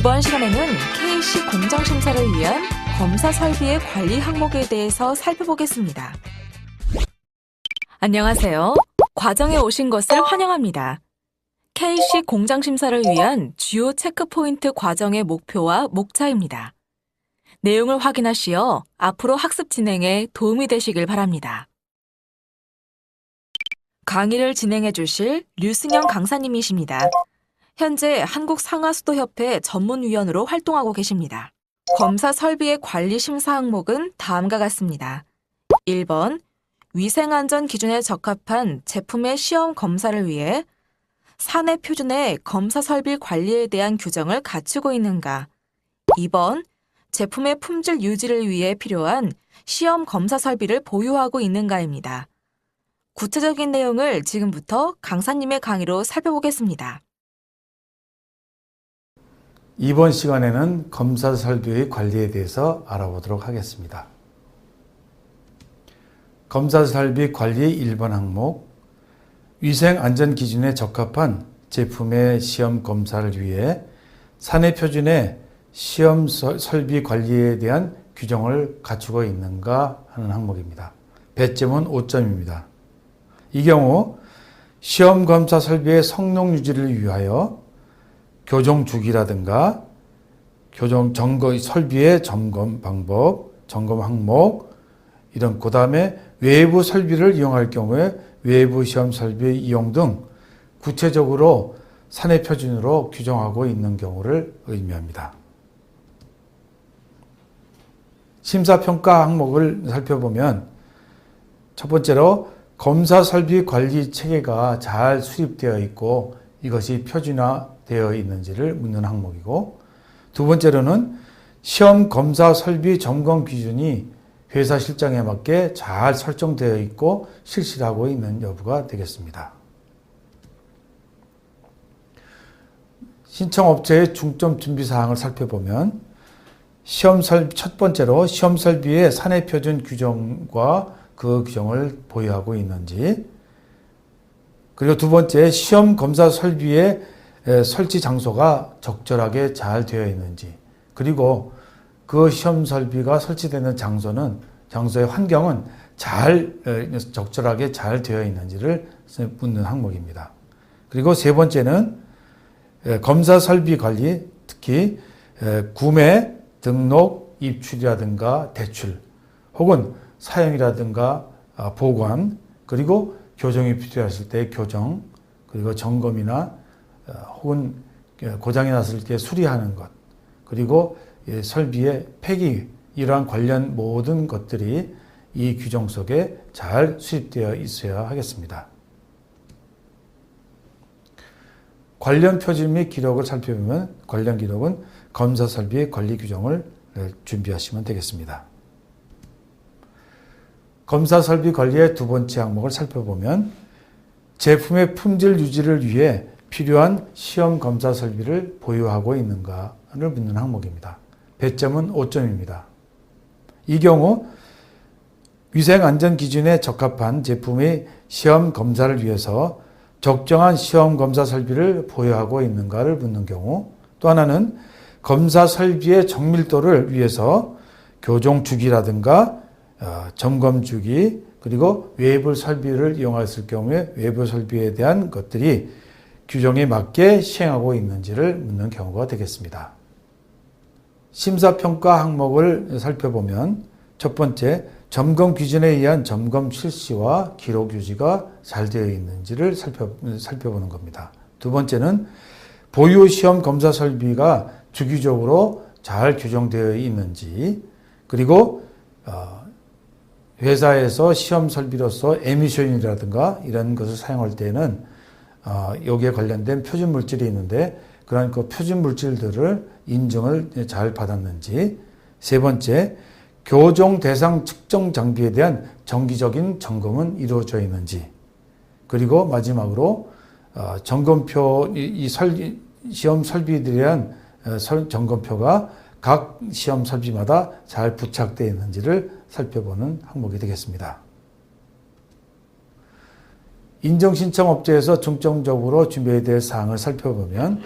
이번 시간에는 KC 공장 심사를 위한 검사 설비의 관리 항목에 대해서 살펴보겠습니다. 안녕하세요. 과정에 오신 것을 환영합니다. KC 공장 심사를 위한 주요 체크포인트 과정의 목표와 목차입니다. 내용을 확인하시어 앞으로 학습 진행에 도움이 되시길 바랍니다. 강의를 진행해 주실 류승영 강사님이십니다. 현재 한국상하수도협회 전문위원으로 활동하고 계십니다. 검사 설비의 관리 심사 항목은 다음과 같습니다. 1번, 위생안전 기준에 적합한 제품의 시험 검사를 위해 사내 표준의 검사 설비 관리에 대한 규정을 갖추고 있는가. 2번, 제품의 품질 유지를 위해 필요한 시험 검사 설비를 보유하고 있는가입니다. 구체적인 내용을 지금부터 강사님의 강의로 살펴보겠습니다. 이번 시간에는 검사 설비의 관리에 대해서 알아보도록 하겠습니다. 검사 설비 관리 1번 항목, 위생 안전 기준에 적합한 제품의 시험 검사를 위해 사내 표준의 시험 설비 관리에 대한 규정을 갖추고 있는가 하는 항목입니다. 배점은 5점입니다. 이 경우 시험 검사 설비의 성능 유지를 위하여 교정 주기라든가 설비의 점검 방법, 점검 항목, 이런 그 다음에 외부 설비를 이용할 경우에 외부 시험 설비의 이용 등 구체적으로 사내 표준으로 규정하고 있는 경우를 의미합니다. 심사평가 항목을 살펴보면 첫 번째로 검사 설비 관리 체계가 잘 수립되어 있고 이것이 표준화되어 있는지를 묻는 항목이고, 두 번째로는 시험 검사 설비 점검 기준이 회사 실정에 맞게 잘 설정되어 있고 실시하고 있는 여부가 되겠습니다. 신청업체의 중점 준비 사항을 살펴보면 첫 번째로 시험 설비의 사내 표준 규정과 그 규정을 보유하고 있는지, 그리고 두 번째 시험 검사 설비의 설치 장소가 적절하게 잘 되어 있는지, 그리고 그 시험 설비가 설치되는 장소의 환경은 적절하게 잘 되어 있는지를 묻는 항목입니다. 그리고 세 번째는 검사 설비 관리, 특히 구매, 등록, 입출이라든가 대출, 혹은 사용이라든가 보관, 그리고 교정이 필요했을 때 교정, 그리고 점검이나 혹은 고장이 났을 때 수리하는 것, 그리고 설비의 폐기, 이러한 관련 모든 것들이 이 규정 속에 잘 수립되어 있어야 하겠습니다. 관련 표준 및 기록을 살펴보면 관련 기록은 검사 설비 관리 규정을 준비하시면 되겠습니다. 검사 설비 관리의 두 번째 항목을 살펴보면 제품의 품질 유지를 위해 필요한 시험 검사 설비를 보유하고 있는가를 묻는 항목입니다. 배점은 5점입니다. 이 경우 위생안전 기준에 적합한 제품의 시험 검사를 위해서 적정한 시험 검사 설비를 보유하고 있는가를 묻는 경우, 또 하나는 검사 설비의 정밀도를 위해서 교정 주기라든가 점검 주기, 그리고 외부 설비를 이용했을 경우에 외부 설비에 대한 것들이 규정에 맞게 시행하고 있는지를 묻는 경우가 되겠습니다. 심사평가 항목을 살펴보면 첫 번째, 점검 기준에 의한 점검 실시와 기록 유지가 잘 되어 있는지를 살펴보는 겁니다. 두 번째는 보유 시험 검사 설비가 주기적으로 잘 규정되어 있는지, 그리고 회사에서 시험 설비로서 에미션이라든가 이런 것을 사용할 때는 여기에 관련된 표준 물질이 있는데 그런 그 표준 물질들을 인증을 잘 받았는지, 세 번째, 교정 대상 측정 장비에 대한 정기적인 점검은 이루어져 있는지, 그리고 마지막으로 점검표, 시험 설비들에 대한 점검표가 각 시험 설비마다 잘 부착되어 있는지를 살펴보는 항목이 되겠습니다. 인정신청업체에서 중점적으로 준비해야 될 사항을 살펴보면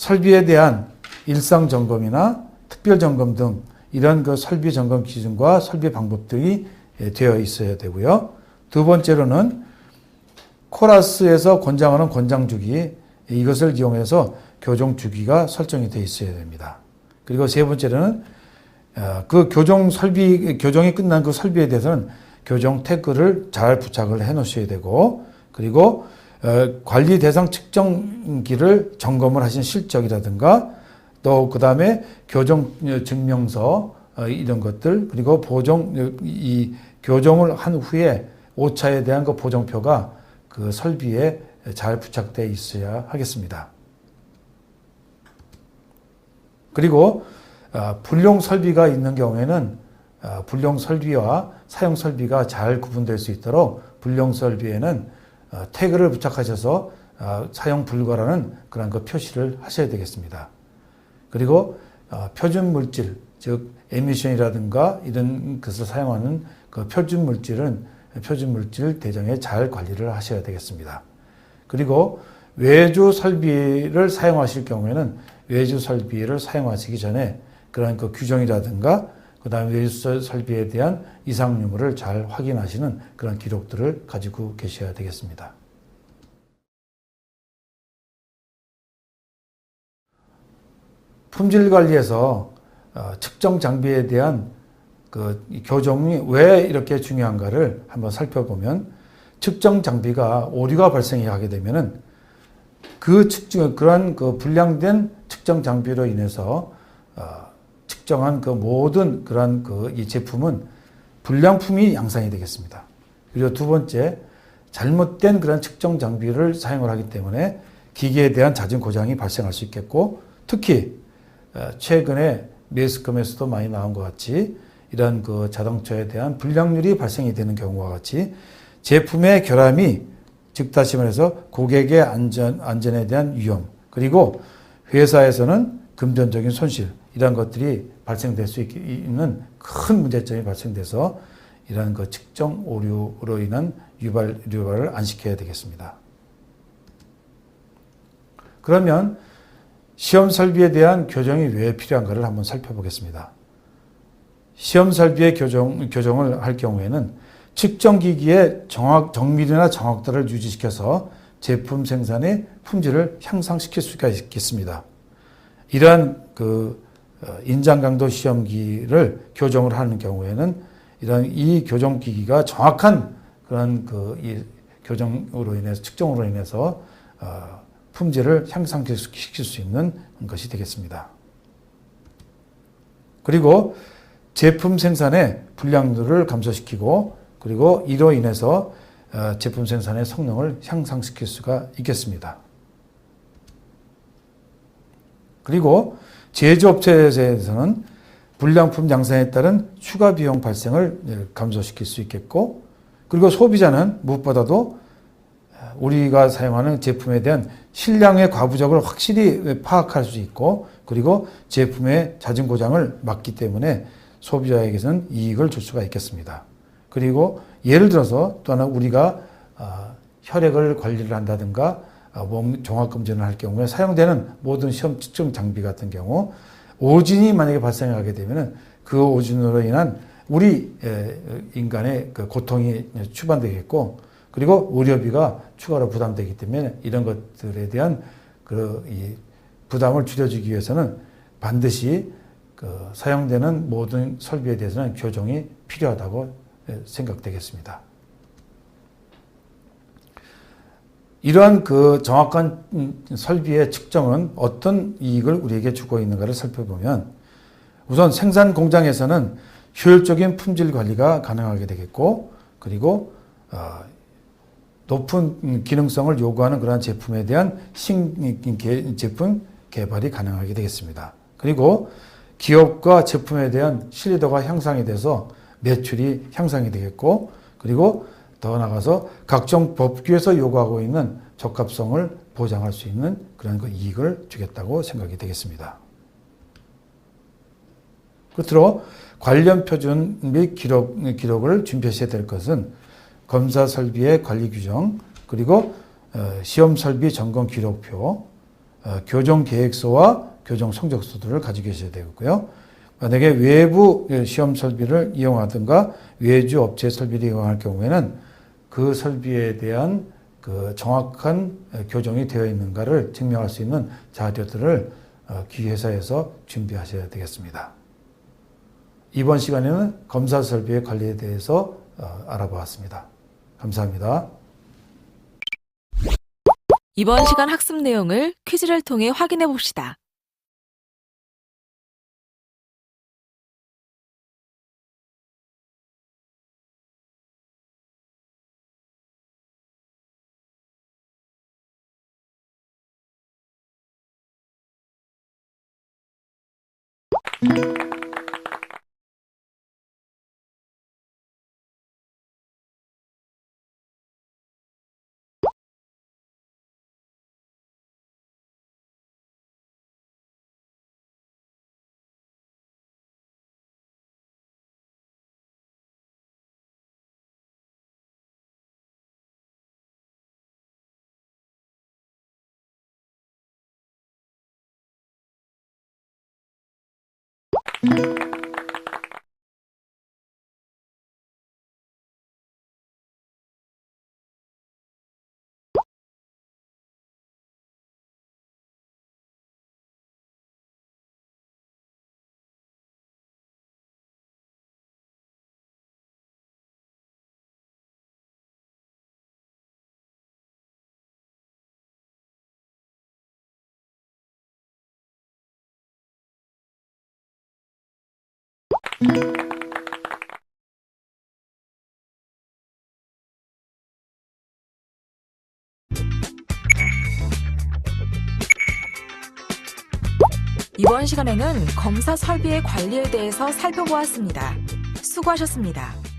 설비에 대한 일상 점검이나 특별 점검 등 이런 그 설비 점검 기준과 설비 방법들이 되어 있어야 되고요. 두 번째로는 코라스에서 권장하는 권장 주기, 이것을 이용해서 교정 주기가 설정이 되어 있어야 됩니다. 그리고 세 번째로는 그 교정이 끝난 그 설비에 대해서는 교정 태그를 잘 부착을 해 놓으셔야 되고, 그리고 관리 대상 측정기를 점검을 하신 실적이라든가, 또 그 다음에 교정 증명서 이런 것들, 그리고 이 교정을 한 후에 오차에 대한 그 보정표가 그 설비에 잘 부착되어 있어야 하겠습니다. 그리고 불용 설비가 있는 경우에는 불용 설비와 사용 설비가 잘 구분될 수 있도록 불용 설비에는 태그를 부착하셔서 사용 불가라는 그런 그 표시를 하셔야 되겠습니다. 그리고 표준 물질, 즉 에미션이라든가 이런 것을 사용하는 그 표준 물질 대장에 잘 관리를 하셔야 되겠습니다. 그리고 외주 설비를 사용하실 경우에는 외주 설비를 사용하시기 전에 그런 그 규정이라든가 그다음에 외주 설비에 대한 이상 유무를 잘 확인하시는 그런 기록들을 가지고 계셔야 되겠습니다. 품질 관리에서 측정 장비에 대한 그 교정이 왜 이렇게 중요한가를 한번 살펴보면, 측정 장비가 오류가 발생하게 되면은 그러한 그 불량된 측정 장비로 인해서 측정한 그 모든 그러한 그 이 제품은 불량품이 양산이 되겠습니다. 그리고 두 번째, 잘못된 그런 측정 장비를 사용을 하기 때문에 기계에 대한 잦은 고장이 발생할 수 있겠고, 특히 최근에 매스컴에서도 많이 나온 것 같이 이런 그 자동차에 대한 불량률이 발생이 되는 경우와 같이 제품의 결함이, 즉 다시 말해서 고객의 안전에 대한 위험, 그리고 회사에서는 금전적인 손실, 이런 것들이 발생될 수 있는 큰 문제점이 발생돼서 이런 그 측정 오류로 인한 유발을 안 시켜야 되겠습니다. 그러면 시험 설비에 대한 교정이 왜 필요한가를 한번 살펴보겠습니다. 시험 설비의 교정을 할 경우에는 측정기기의 정밀이나 정확도를 유지시켜서 제품 생산의 품질을 향상시킬 수가 있겠습니다. 이러한 그 인장 강도 시험기를 교정을 하는 경우에는 이 교정기기가 정확한 그런 이 교정으로 인해서, 측정으로 인해서 품질을 향상시킬 수 있는 것이 되겠습니다. 그리고 제품 생산의 불량률을 감소시키고, 그리고 이로 인해서 제품 생산의 성능을 향상시킬 수가 있겠습니다. 그리고 제조업체에서는 불량품 양산에 따른 추가 비용 발생을 감소시킬 수 있겠고, 그리고 소비자는 무엇보다도 우리가 사용하는 제품에 대한 실량의 과부적을 확실히 파악할 수 있고, 그리고 제품의 잦은 고장을 막기 때문에 소비자에게는 이익을 줄 수가 있겠습니다. 그리고 예를 들어서 또 하나, 우리가 혈액을 관리를 한다든가 몸 종합검진을 할 경우에 사용되는 모든 시험 측정 장비 같은 경우 오진이 만약에 발생하게 되면 그 오진으로 인한 우리 인간의 그 고통이 추반되겠고, 그리고 의료비가 추가로 부담되기 때문에 이런 것들에 대한 이 부담을 줄여주기 위해서는 반드시 사용되는 모든 설비에 대해서는 교정이 필요하다고 생각되겠습니다. 이러한 그 정확한 설비의 측정은 어떤 이익을 우리에게 주고 있는가를 살펴보면, 우선 생산 공장에서는 효율적인 품질 관리가 가능하게 되겠고, 그리고 높은 기능성을 요구하는 그러한 제품에 대한 제품 개발이 가능하게 되겠습니다. 그리고 기업과 제품에 대한 신뢰도가 향상이 돼서 매출이 향상이 되겠고, 그리고 더 나아가서 각종 법규에서 요구하고 있는 적합성을 보장할 수 있는 그런 그 이익을 주겠다고 생각이 되겠습니다. 끝으로 관련 표준 및 기록을 준비하셔야 될 것은 검사 설비의 관리 규정, 그리고 시험 설비 점검 기록표, 교정 계획서와 교정 성적서들을 가지고 계셔야 되고요. 만약에 외부 시험 설비를 이용하든가 외주 업체 설비를 이용할 경우에는 그 설비에 대한 그 정확한 교정이 되어 있는가를 증명할 수 있는 자료들을 기회사에서 준비하셔야 되겠습니다. 이번 시간에는 검사 설비의 관리에 대해서 알아보았습니다. 감사합니다. 이번 시간 학습 내용을 퀴즈를 통해 확인해 봅시다. 이번 시간에는 검사 설비의 관리에 대해서 살펴보았습니다. 수고하셨습니다.